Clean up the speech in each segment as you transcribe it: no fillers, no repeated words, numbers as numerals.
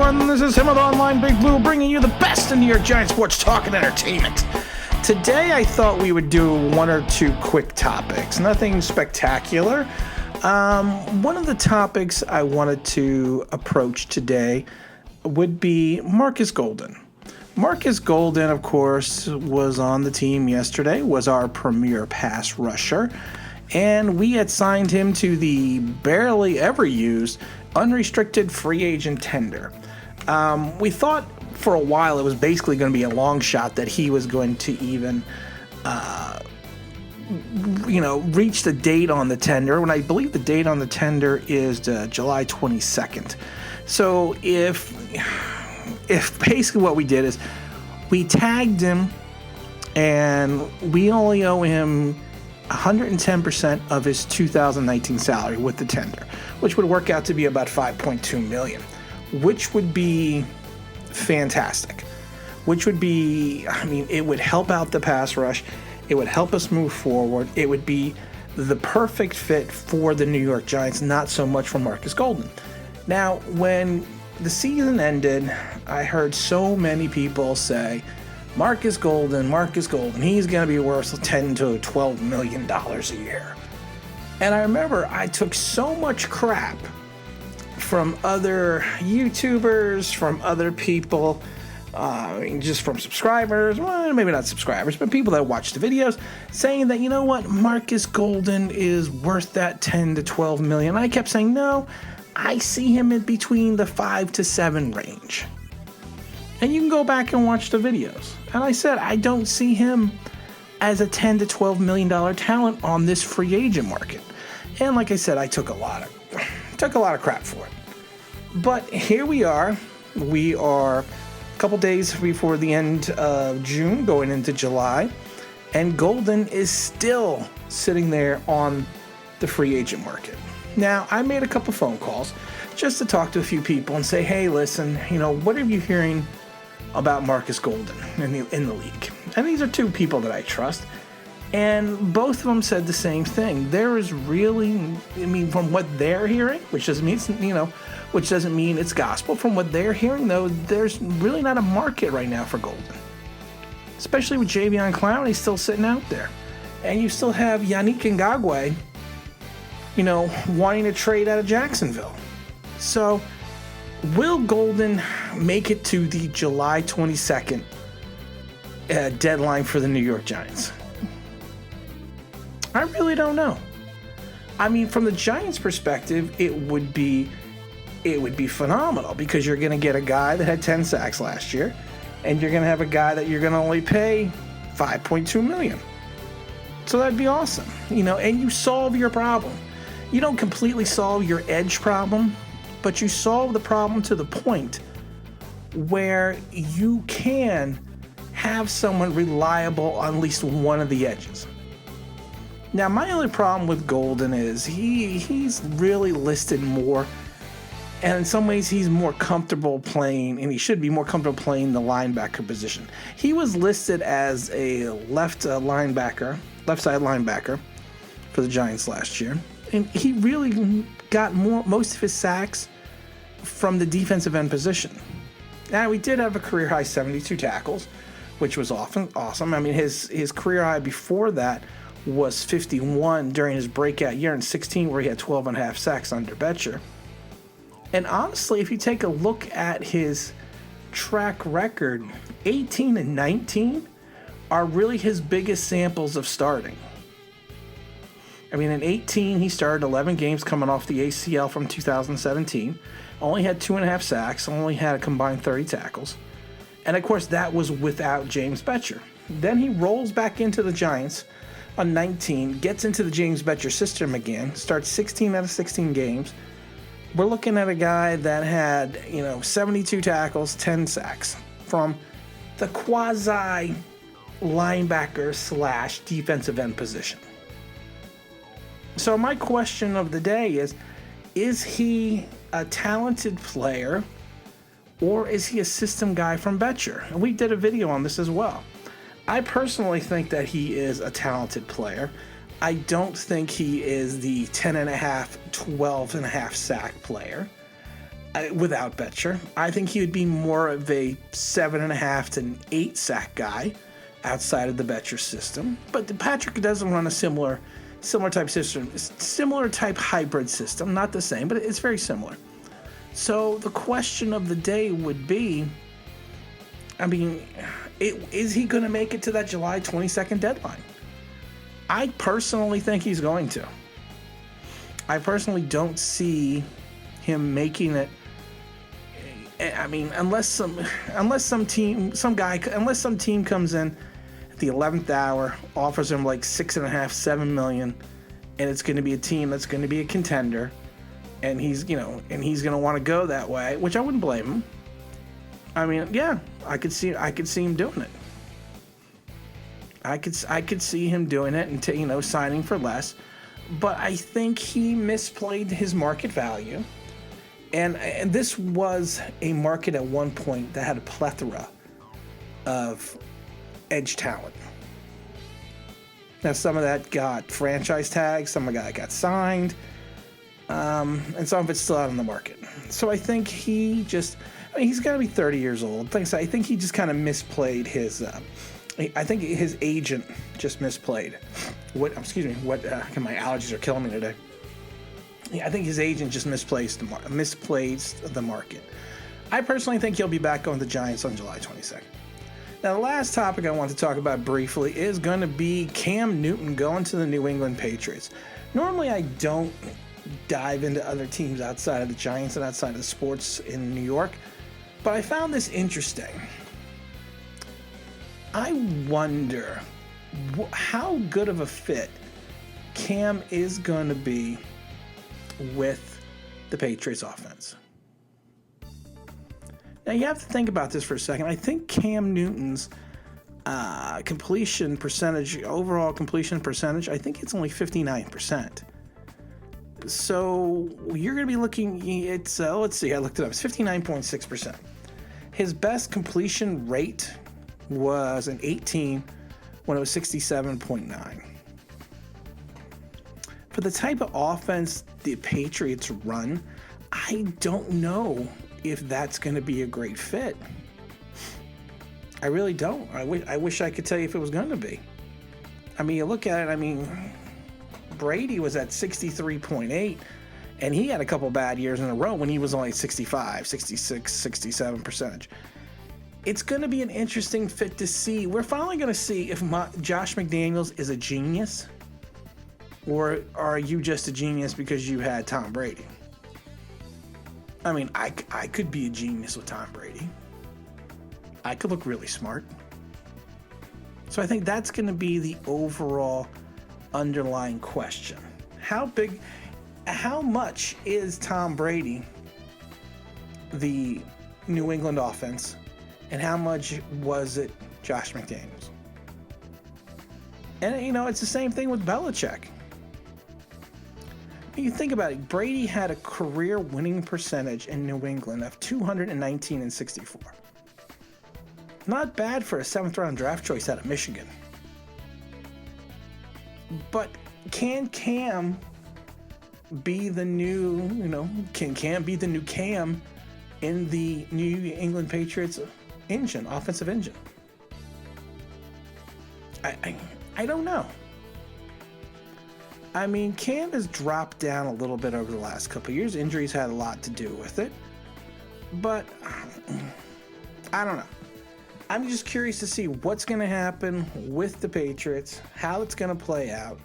everyone. This is him with Online Big Blue, bringing you the best in New York Giants sports talk and entertainment. Today, I thought we would do one or two quick topics. Nothing spectacular. One of the topics I wanted to approach today would be Markus Golden. Markus Golden, of course, was on the team yesterday, was our premier pass rusher, and we had signed him to the barely ever used unrestricted free agent tender. We thought for a while it was basically going to be a long shot that he was going to even reach the date on the tender, when I believe the date on the tender is July 22nd. So if basically what we did is we tagged him and we only owe him 110% of his 2019 salary with the tender, which would work out to be about $5.2 million, which would be fantastic. Which would be, it would help out the pass rush. It would help us move forward. It would be the perfect fit for the New York Giants, not so much for Markus Golden. Now, when the season ended, I heard so many people say, Markus Golden, he's going to be worth $10 to $12 million a year. And I remember I took so much crap from other YouTubers, from other people, just from subscribers, well, maybe not subscribers, but people that watch the videos, saying that, you know what, Markus Golden is worth that 10 to 12 million. I kept saying, no, I see him in between the 5 to 7 range. And you can go back and watch the videos. And I said, I don't see him as a $10 to $12 million talent on this free agent market. And like I said, I took a lot of crap for it. But here we are. We are a couple days before the end of June, going into July, and Golden is still sitting there on the free agent market. Now, I made a couple phone calls just to talk to a few people and say, hey, listen, what are you hearing about Markus Golden in the league? And these are two people that I trust, and both of them said the same thing. There is really, from what they're hearing, which doesn't mean it's gospel. From what they're hearing, though, there's really not a market right now for Golden, especially with Javion Clowney still sitting out there, and you still have Yannick Ngakoue, wanting to trade out of Jacksonville. So, will Golden make it to the July 22nd deadline for the New York Giants? I really don't know. From the Giants' perspective, it would be phenomenal, because you're going to get a guy that had 10 sacks last year, and you're going to have a guy that you're going to only pay $5.2 million. So that'd be awesome, and you solve your problem. You don't completely solve your edge problem, but you solve the problem to the point where you can have someone reliable on at least one of the edges. Now, my only problem with Golden is he's really listed more, and in some ways he's more comfortable playing, and he should be more comfortable playing the linebacker position. He was listed as a left side linebacker for the Giants last year, and he really got most of his sacks from the defensive end position. Now, he did have a career high 72 tackles, which was awesome. His career high before that was 51 during his breakout year in 16, where he had 12 and a half sacks under Betcher. And honestly, if you take a look at his track record, 18 and 19 are really his biggest samples of starting. In 18, he started 11 games coming off the ACL from 2017, only had 2.5 sacks, only had a combined 30 tackles. And of course, that was without James Betcher. Then he rolls back into the Giants on 19, gets into the James Betcher system again, starts 16 out of 16 games. We're looking at a guy that had, 72 tackles, 10 sacks from the quasi linebacker / defensive end position. So my question of the day is he a talented player, or is he a system guy from Betcher? And we did a video on this as well. I personally think that he is a talented player. I don't think he is the 10.5, 12.5 sack player. without Betcher. I think he would be more of a 7.5 to an 8 sack guy outside of the Betcher system. But Patrick doesn't run a similar type system, similar type hybrid system. Not the same, but it's very similar. So the question of the day would be, I mean, is he going to make it to that July 22nd deadline? I personally think he's going to. I personally don't see him making it. I mean, unless some team comes in at the 11th hour, offers him like $6.5-7 million, and it's going to be a team that's going to be a contender, and he's going to want to go that way, which I wouldn't blame him. I mean, yeah, I could see him doing it. I could see him doing it and signing for less, but I think he misplayed his market value. And this was a market at one point that had a plethora of edge talent. Now, some of that got franchise tags, some of that got signed, and some of it's still out on the market. So I think he's got to be 30 years old. Like I said, I think he just kind of misplayed his. I think his agent just misplayed. My allergies are killing me today. Yeah, I think his agent just misplaced the market. I personally think he'll be back on the Giants on July 22nd. Now, the last topic I want to talk about briefly is going to be Cam Newton going to the New England Patriots. Normally, I don't dive into other teams outside of the Giants and outside of the sports in New York, but I found this interesting. I wonder how good of a fit Cam is going to be with the Patriots offense. Now you have to think about this for a second. I think Cam Newton's overall completion percentage, I think it's only 59%. So you're going to be looking, let's see, I looked it up, it's 59.6%. His best completion rate was an 18 when it was 67.9. For the type of offense the Patriots run, I don't know if that's going to be a great fit. I really don't. I wish I could tell you if it was going to be. I mean, you look at it, Brady was at 63.8, and he had a couple bad years in a row when he was only 65, 66, 67 percentage. It's going to be an interesting fit to see. We're finally going to see if Josh McDaniels is a genius, or are you just a genius because you had Tom Brady? I mean, I could be a genius with Tom Brady. I could look really smart. So I think that's going to be the overall underlying question. How much is Tom Brady the New England offense, and how much was it Josh McDaniels? And, it's the same thing with Belichick. You think about it, Brady had a career winning percentage in New England of 219 and 64. Not bad for a 7th round draft choice out of Michigan. But can Cam be the new, can Cam be the new Cam in the New England Patriots offensive engine? I don't know. I mean, Cam has dropped down a little bit over the last couple of years. Injuries had a lot to do with it. But I don't know. I'm just curious to see what's going to happen with the Patriots, how it's going to play out.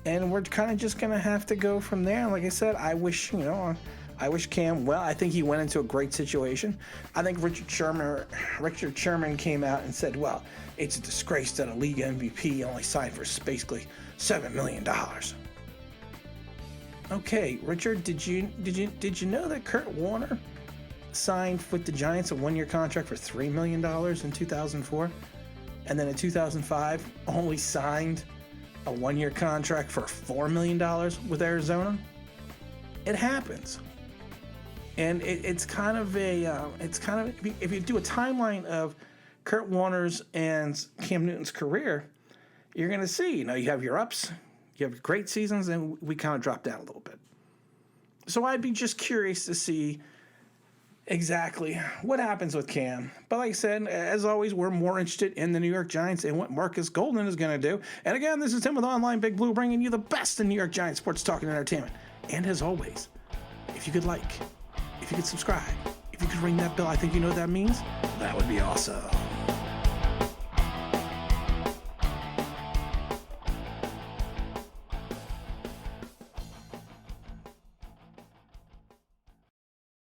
And we're kind of just going to have to go from there. Like I said, I wish Cam well. I think he went into a great situation. I think Richard Sherman came out and said, well, it's a disgrace that a league MVP only signed for basically $7 million. Okay, Richard, did you know that Kurt Warner signed with the Giants a 1-year contract for $3 million in 2004, and then in 2005 only signed a 1-year contract for $4 million with Arizona? It happens. And it's kind of if you do a timeline of Kurt Warner's and Cam Newton's career, you're going to see, you have your ups, you have great seasons, and we kind of drop down a little bit. So I'd be just curious to see Exactly. What happens with Cam? But like I said, as always, we're more interested in the New York Giants and what Markus Golden is going to do. And again, this is Tim with Online Big Blue, bringing you the best in New York Giants sports talk and entertainment. And as always, if you could like, if you could subscribe, if you could ring that bell, I think you know what that means. That would be awesome.